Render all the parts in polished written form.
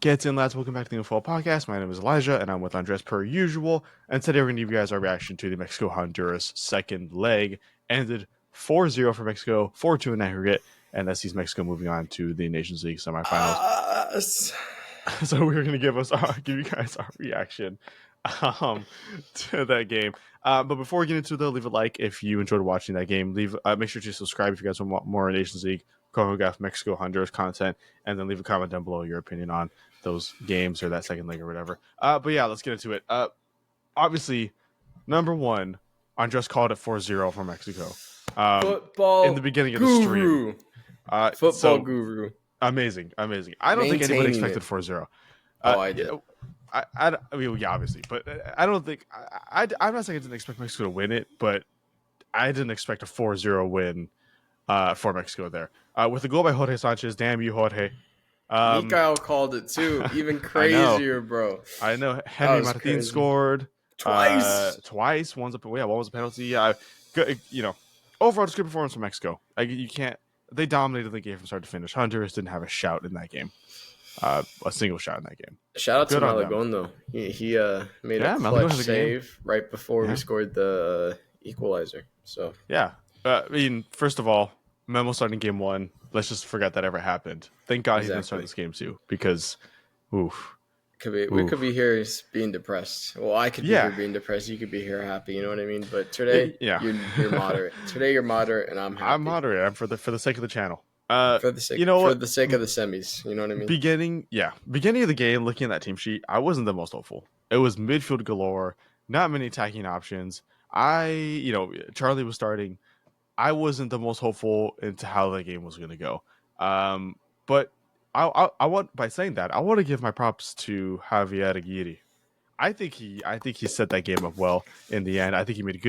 Gets in, lads. Welcome back to the Info Podcast. My name is Elijah, and I'm with Andres per usual. And today we're going to give you guys our reaction to the Mexico-Honduras second leg. Ended 4-0 for Mexico, 4-2 in aggregate, and that sees Mexico moving on to the Nations League semifinals. So we're going to give you guys our reaction to that game. But before we get into it, leave a like if you enjoyed watching that game. Make sure to subscribe if you guys want more Nations League, Concacaf, Mexico, Honduras content, and then leave a comment down below your opinion on those games or that second leg or whatever. But yeah, let's get into it. Obviously, number one, Andres called it 4-0 for Mexico. Football in the beginning of the guru. stream. Football guru. Amazing. I don't think anybody expected 4-0. I did. I mean, yeah, obviously, but I don't think I'm not saying I didn't expect Mexico to win it, but I didn't expect a 4-0 win for Mexico there. With a goal by Jorge Sanchez. Damn you, Jorge. Mikhail called it too. Even crazier, bro. I know. Henry Martin scored twice. One was a penalty. Overall, just good performance from Mexico. They dominated the game from start to finish. Honduras didn't have a shout in that game. A single shot in that game. Shout out to Malagon though. He made a clutch save right before we scored the equalizer. So yeah, first of all, Memo starting game one. Let's just forget that ever happened. Thank God he didn't start this game too, because, oof. We could be here being depressed. Well, I could be here being depressed. You could be here happy. You know what I mean? But today, you're moderate. Today you're moderate, and I'm happy. I'm moderate. I'm for the sake of the channel. For the sake of the semis. You know what I mean? Beginning of the game, looking at that team sheet, I wasn't the most hopeful. It was midfield galore, not many attacking options. Charlie was starting. I wasn't the most hopeful into how the game was going to go. But I want, by saying that, I want to give my props to Javier Aguirre. I think he set that game up well in the end. I think he made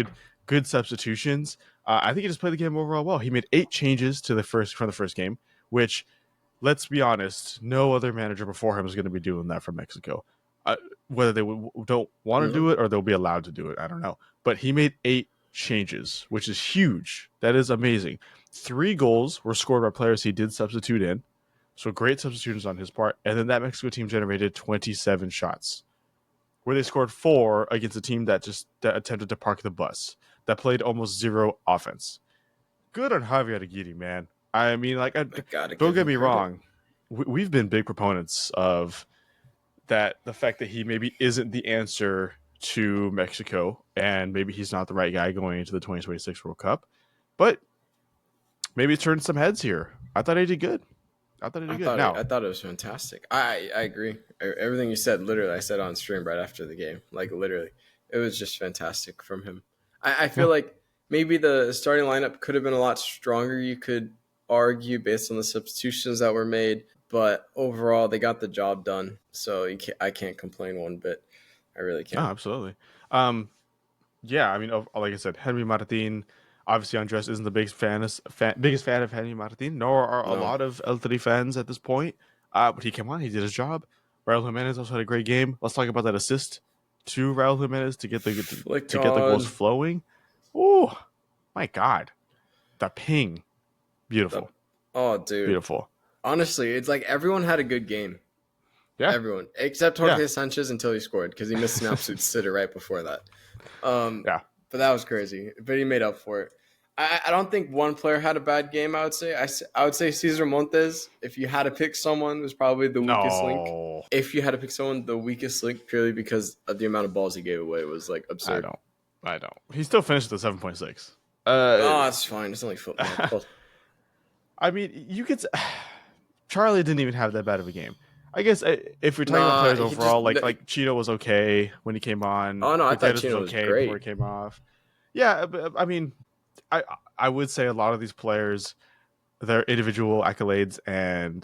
good substitutions. I think he just played the game overall well. He made 8 changes from the first game, which, let's be honest, no other manager before him is going to be doing that for Mexico. Whether they don't want to do it or they'll be allowed to do it, I don't know. But he made 8 changes, which is huge. That is amazing. 3 goals were scored by players he did substitute in. So great substitutions on his part. And then that Mexico team generated 27 shots, where they scored 4 against a team that attempted to park the bus, that played almost 0 offense. Good on Javier Aguirre, man. I mean, don't get me wrong. We've been big proponents of that, the fact that he maybe isn't the answer to Mexico, and maybe he's not the right guy going into the 2026 World Cup. But maybe it turned some heads here. I thought he did good. I thought it was fantastic. I agree. Everything you said, literally, I said on stream right after the game. Like, literally. It was just fantastic from him. I feel like maybe the starting lineup could have been a lot stronger, you could argue, based on the substitutions that were made. But overall, they got the job done. So I can't complain one bit. I really can't. Oh, absolutely. Yeah, I mean, like I said, Henry Martin. Obviously, Andres isn't the biggest fan of Henry Martin, nor are a lot of El Tri fans at this point. But he came on, he did his job. Raul Jimenez also had a great game. Let's talk about that assist to Raul Jimenez to get the goals flowing. Oh, my God. The ping. Beautiful. Dude. Beautiful. Honestly, it's like everyone had a good game. Yeah. Everyone. Except Jorge Sanchez until he scored, because he missed an absolute sitter right before that. But that was crazy. But he made up for it. I don't think one player had a bad game, I would say. I would say Cesar Montes, if you had to pick someone, was probably the weakest link. If you had to pick someone, the weakest link, purely because of the amount of balls he gave away, was like absurd. I don't. He still finished at 7.6. It's fine. It's only football. I mean, you could... Charlie didn't even have that bad of a game. I guess if we're talking about players overall, like Chino was okay when he came on. Oh, no, I thought Chino was okay great before he came off. Yeah, but, I mean, I would say a lot of these players, their individual accolades and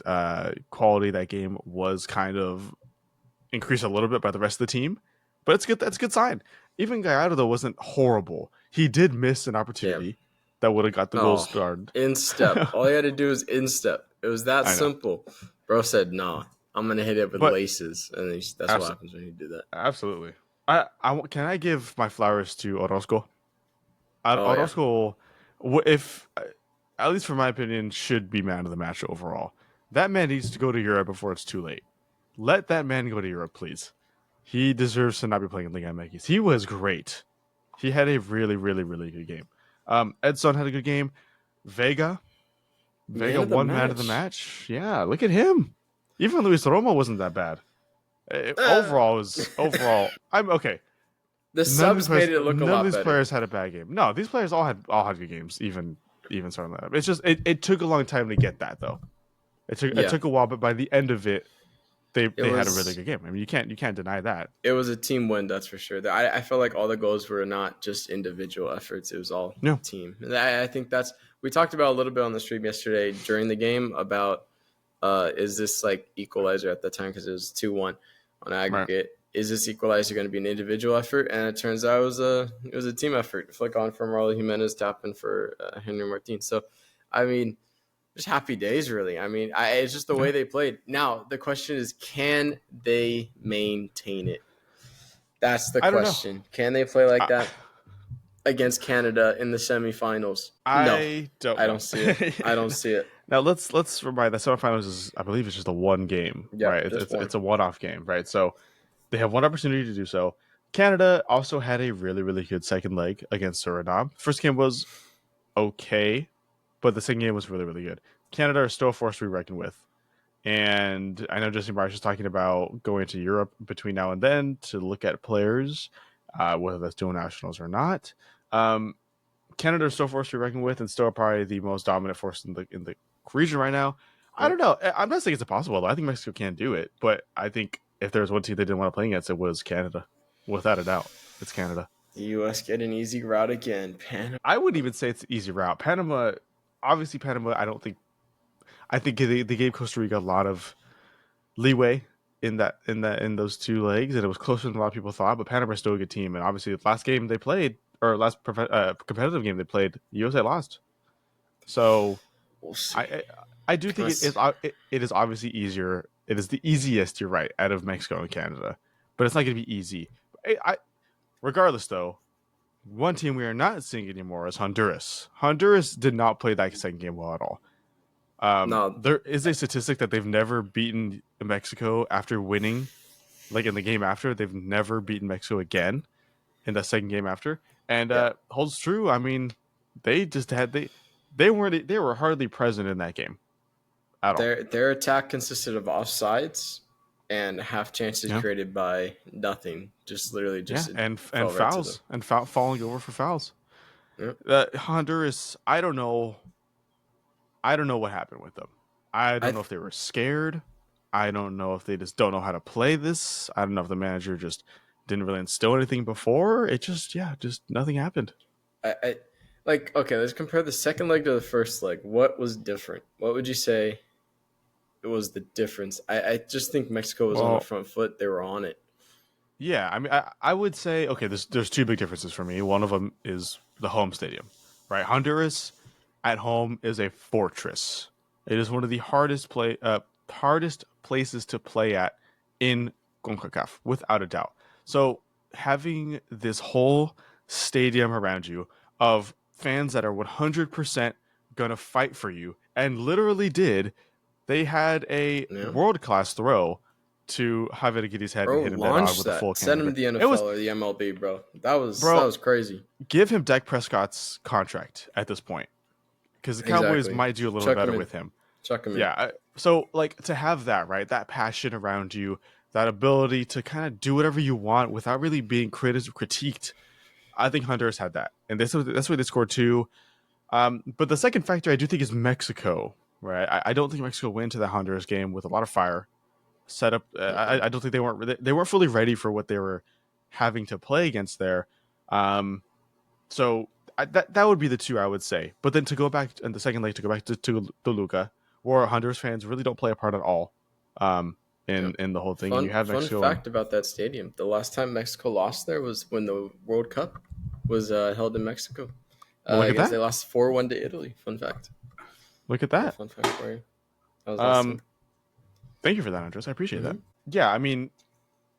quality that game was kind of increased a little bit by the rest of the team. But it's good. That's a good sign. Even Gallardo, though, wasn't horrible. He did miss an opportunity that would have got the goal started. Instep. All he had to do was instep. It was that simple. Bro said, "Nah, I'm gonna hit it with laces," and that's what happens when you do that. Absolutely. Can I give my flowers to Orozco? Orozco, if at least for my opinion, should be man of the match overall. That man needs to go to Europe before it's too late. Let that man go to Europe, please. He deserves to not be playing in Liga MX. He was great. He had a really, really, really good game. Edson had a good game. Vega, Man Vega of the won man of the match. match. Yeah, look at him. Even Luis Romo wasn't that bad. Uh, Overall. I'm okay. the subs made it look a None of lot these better. players had a bad game. No, these players all had good games. Even starting that up. It's just it took a long time to get that though. It Yeah, took a while, but by the end of it, it they had a really was good game. I mean, you can't deny that. it was a team win, that's for sure. I felt like all the goals were not just individual efforts; it was all No, team. And I think that's we talked about a little bit on the stream yesterday during the game about is this like equalizer at the time because it was 2-1 on right. aggregate. Is this equalizer going to be an individual effort? And it turns out it was a team effort. Flick on from Raul Jimenez, tap in for Henry Martin. So, I mean, just happy days, really. I mean, it's just the Yeah. way they played. Now, the question is, can they maintain it? That's the I don't know. question. Can they play like I, that against Canada in the semifinals? No, I don't I know. don't see it. I don't see it. Now let's remind that semifinals is I believe it's just a one game, right? Yep, just one. It's a one off game, right? So they have one opportunity to do so. Canada also had a really really good second leg against Suriname. First game was okay, but the second game was really really good. Canada are still a force to be reckoned with, and I know Jesse Marsh is talking about going to Europe between now and then to look at players, whether that's dual nationals or not. Um, Canada is still a force to be reckoned with, and still probably the most dominant force in the region right now. I Yep. don't know. I'm not saying it's impossible though. I think Mexico can do it, but I think if there's one team they didn't want to play against, it was Canada, without a doubt. It's Canada. The U.S. get an easy route again. Panama. I wouldn't even say it's an easy route. Panama, obviously, Panama. I don't think. I think they gave Costa Rica a lot of leeway in those two legs, and it was closer than a lot of people thought. But Panama is still a good team, and obviously, the last game they played, or last competitive game they played, USA lost. So We'll see. I I do think Let's, it is obviously easier. It is the easiest. You're right, out of Mexico and Canada, but it's not going to be easy. Regardless though, one team we are not seeing anymore is Honduras. Honduras did not play that second game well at all. no, There is a statistic that they've never beaten Mexico after winning, like in the game after. They've never beaten Mexico again in the second game after, and yeah. holds true. I mean, they just had they were hardly present in that game at all. Their attack consisted of offsides and half chances Yeah, created by nothing. Just literally yeah, just it and fell right to them. fouls and falling over for fouls. Yeah. Honduras, I don't know. I don't know what happened with them. I I don't know if they were scared. I don't know if they just don't know how to play this. I don't know if the manager just didn't really instill anything before. It just, yeah, just nothing happened. I like okay. Let's compare the second leg to the first leg. What was different? What would you say it was the difference? I just think Mexico was on the Well, front foot. They were on it. yeah, I mean, I would say, okay, there's two big differences for me. One of them is the home stadium, right? Honduras at home is a fortress. It is one of the hardest places to play at in Concacaf, without a doubt. So having this whole stadium around you of fans that are 100% gonna fight for you, and literally did, they had a Yeah. world class throw to Javier Aguirre's head and Bro, hit him dead on launch with a full that. Send him cannon. to the It was, NFL or the MLB, bro. That bro, was crazy. give him Dak Prescott's contract at this point because the Cowboys Exactly. might do a little Chuck him better in. with him. Chuck him in. Yeah. So, like, to have that, right? That passion around you, that ability to kind of do whatever you want without really being critiqued. I think Honduras had that. And that's why they scored two. But the second factor I do think is Mexico, right? I don't think Mexico went to the Honduras game with a lot of fire set up. I don't think they weren't fully ready for what they were having to play against there. Um, so that would be the two I would say. But then to go back in the second leg, to go back to Toluca, where Honduras fans really don't play a part at all um, Yeah. in the whole thing. And you Fun have fun Mexico and fact about that stadium: the last time Mexico lost there was when the World Cup was held in Mexico. well, look I at guess that. they lost 4-1 to Italy. Fun fact. Look at Little that. fun fact for you. That was last Um, time. Thank you for that, Andres. I appreciate Mm-hmm. that. Yeah, I mean,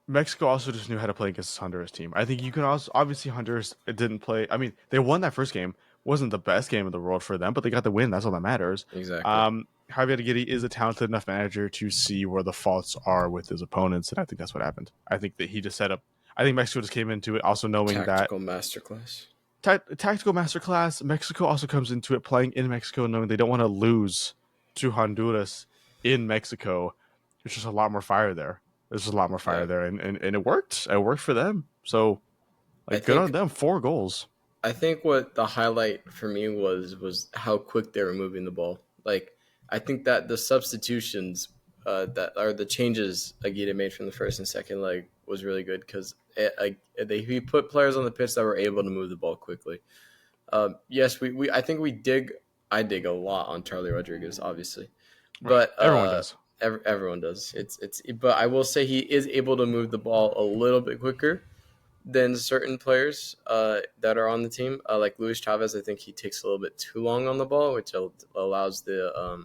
Mexico also just knew how to play against this Honduras team. I think you can also obviously Honduras didn't play. I mean, they won that first game. Wasn't the best game in the world for them, but they got the win. That's all that matters. Exactly. Javier Aguirre is a talented enough manager to see where the faults are with his opponents, and I think that's what happened. I think that he just set up. I think Mexico just came into it also knowing that Tactical masterclass. tactical masterclass. Mexico also comes into it playing in Mexico, knowing they don't want to lose to Honduras in Mexico. There's just a lot more fire there. There's just a lot more fire Yeah. there, and it worked. It worked for them. So, I like, good on think them. 4 goals. I think what the highlight for me was how quick they were moving the ball. Like I think that the substitutions that are the changes Aguirre made from the first and second leg was really good because he put players on the pitch that were able to move the ball quickly. Yes, we I think I dig a lot on Charlie Rodriguez, obviously, Right. but Everyone does. everyone does. It's but I will say he is able to move the ball a little bit quicker than certain players that are on the team. Like Luis Chavez, I think he takes a little bit too long on the ball, which allows the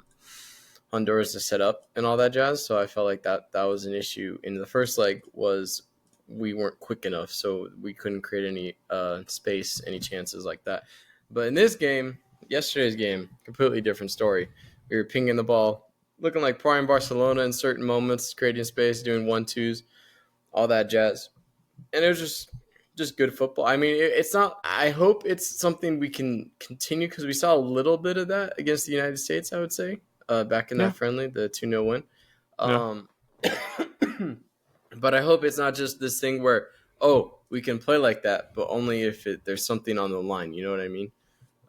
Honduras to set up and all that jazz. So I felt like that was an issue in the first leg was we weren't quick enough, so we couldn't create any space, any chances like that. But in this game, yesterday's game, completely different story. We were pinging the ball, looking like prime Barcelona in certain moments, creating space, doing 1-2s, all that jazz, and it was just good football. I mean, it's not. I hope it's something we can continue because we saw a little bit of that against the United States. I would say back in Yeah. that friendly, the 2-0 win. Yeah. Um, but I hope it's not just this thing where we can play like that, but only if there's something on the line. You know what I mean?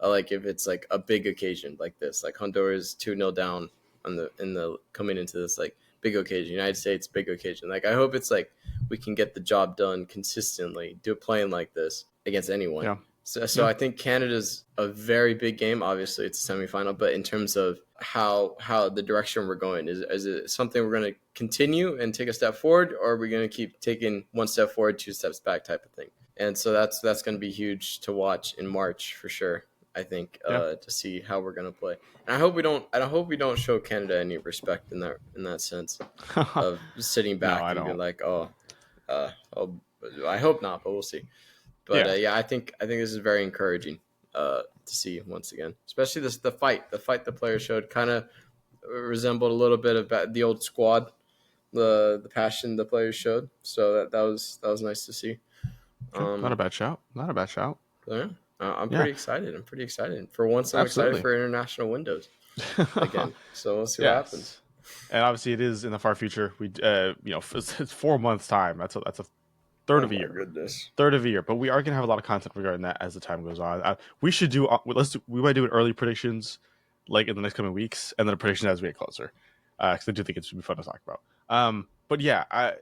Like if it's like a big occasion like this, like Honduras 2-0 down on the coming into this like big occasion, United States big occasion. Like I hope it's like we can get the job done consistently, playing like this against anyone. Yeah. So Yeah. I think Canada's a very big game. Obviously, it's a semifinal, but in terms of how the direction we're going, is it something we're going to continue and take a step forward, or are we going to keep taking one step forward, 2 steps back type of thing? And so that's going to be huge to watch in March for sure. I think Yeah. to see how we're going to play, and I hope we don't. I hope we don't show Canada any respect in that sense of sitting No, back I and being don't. like, I hope not, but we'll see. But Yeah. yeah, I think this is very encouraging to see once again, especially the fight the players showed kind of resembled a little bit of the old squad, the passion the players showed. So that was nice to see. Okay. Not a Um, bad shout. Not a bad shout. yeah, I'm Yeah. pretty excited. I'm pretty excited. For once, I'm excited Absolutely. for international windows again. So we'll see what happens. Yes. And obviously, it is in the far future. It's 4 months time. That's a third Oh of a my year. goodness. Third of a year. But we are gonna have a lot of content regarding that as the time goes on. We should do. We might do an early predictions, like in the next coming weeks, and then a prediction as we get closer. Because I do think it should be fun to talk about. But yeah, I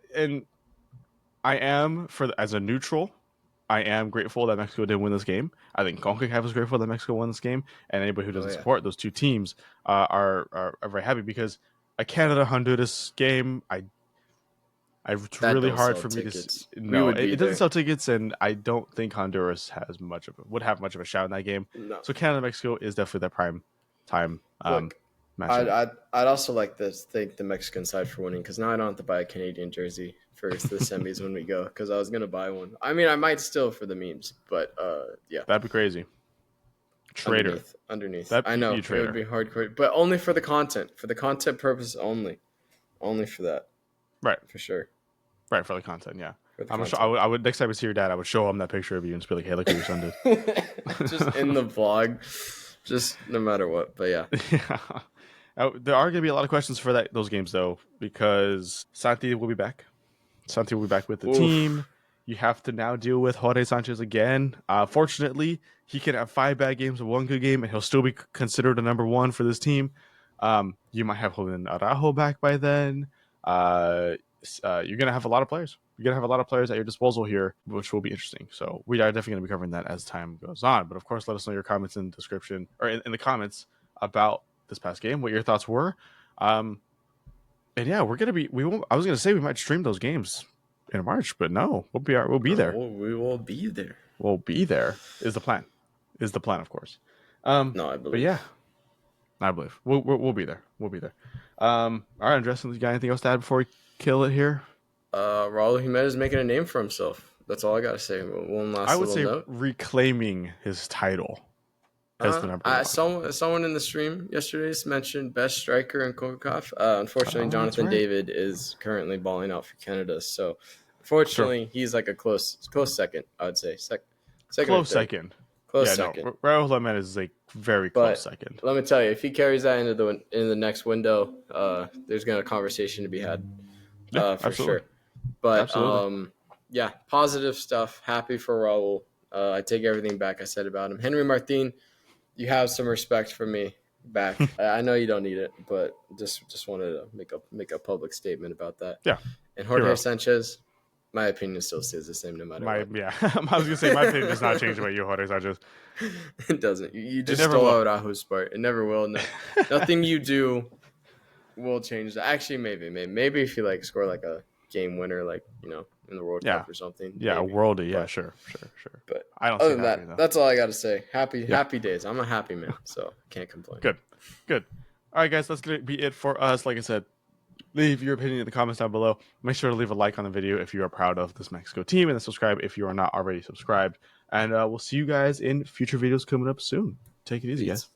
am as a neutral. I am grateful that Mexico did win this game. I think Concacaf is grateful that Mexico won this game, and anybody who Oh doesn't yeah. support those two teams are very happy because a Canada Honduras game, it's That really don't hard sell for me to tickets. We no, would be it doesn't there. sell tickets, and I don't think Honduras would have much of a shout in that game. No. So Canada Mexico is definitely that prime time Look, matchup. I'd also like to thank the Mexican side for winning because now I don't have to buy a Canadian jersey for the semis when we go because I was gonna buy one. I mean, I might still for the memes, but yeah, That'd be crazy. Traitor. underneath. That I you'd be know a it would traitor. be hardcore, but only for the content purpose only for that, Right. for sure, Right, for the content, yeah. for the I'm sure content. I would next time I see your dad, I would show him that picture of you and just be like, "Hey, look what your son Just in the vlog, just no matter what. But yeah, did." Yeah. There are going to be a lot of questions for those games though, because Santi will be back. Santi will be back with the team. oof, You have to now deal with Jorge Sanchez again. Fortunately, he can have 5 bad games and 1 good game, and he'll still be considered a number 1 for this team. You might have Julian Araujo back by then. You're going to have a lot of players. You're going to have a lot of players at your disposal here, which will be interesting. So we are definitely going to be covering that as time goes on. But of course, let us know your comments in the description or in the comments about this past game, what your thoughts were. And yeah, we're gonna be. We won't. I was gonna say we might stream those games in March, but no, we'll be there. we will be there. We'll be there. Is the plan? Is the plan, of course. No, I But yeah, believe. I believe we'll be there. We'll be there. All right, Andres, you got anything else to add before we kill it here? Raul Jimenez is making a name for himself. That's all I gotta say. One I last would little say note. reclaiming his title. as the number one. Someone in the stream yesterday mentioned best striker in Concacaf. Unfortunately, Oh, that's Jonathan right. David is currently balling out for Canada. So, True. unfortunately, he's like a close second. I would say second or Close third, second. close Yeah, no, second. Raul Jimenez is a very close But second. let me tell you, if he carries that into the next window, there's gonna a conversation to be had, Yeah, for absolutely. sure. But Absolutely. yeah, positive stuff. Happy for Raul. I take everything back I said about him. Henry Martin, you have some respect for me back. I know you don't need it, but just wanted to make a public statement about that. Yeah, And Jorge hero. Sanchez, my opinion still stays the same no matter My what. yeah, I was gonna say my opinion does not change about you, Jorge. I just It doesn't. You it just never stole will. out Rahu's part. It never will. No, nothing you do will change that. Actually, maybe if you like score like a game winner, like in the World Yeah, Cup or something, yeah, maybe. worldy. Yeah, But sure. but I don't see other it than happening that, though. that's all I got to say. Yeah, Happy days. I'm a happy man, so can't complain. good, good. All right, guys, that's gonna be it for us. Like I said, leave your opinion in the comments down below. Make sure to leave a like on the video if you are proud of this Mexico team, and then subscribe if you are not already subscribed. And we'll see you guys in future videos coming up soon. Take it easy, Peace. guys.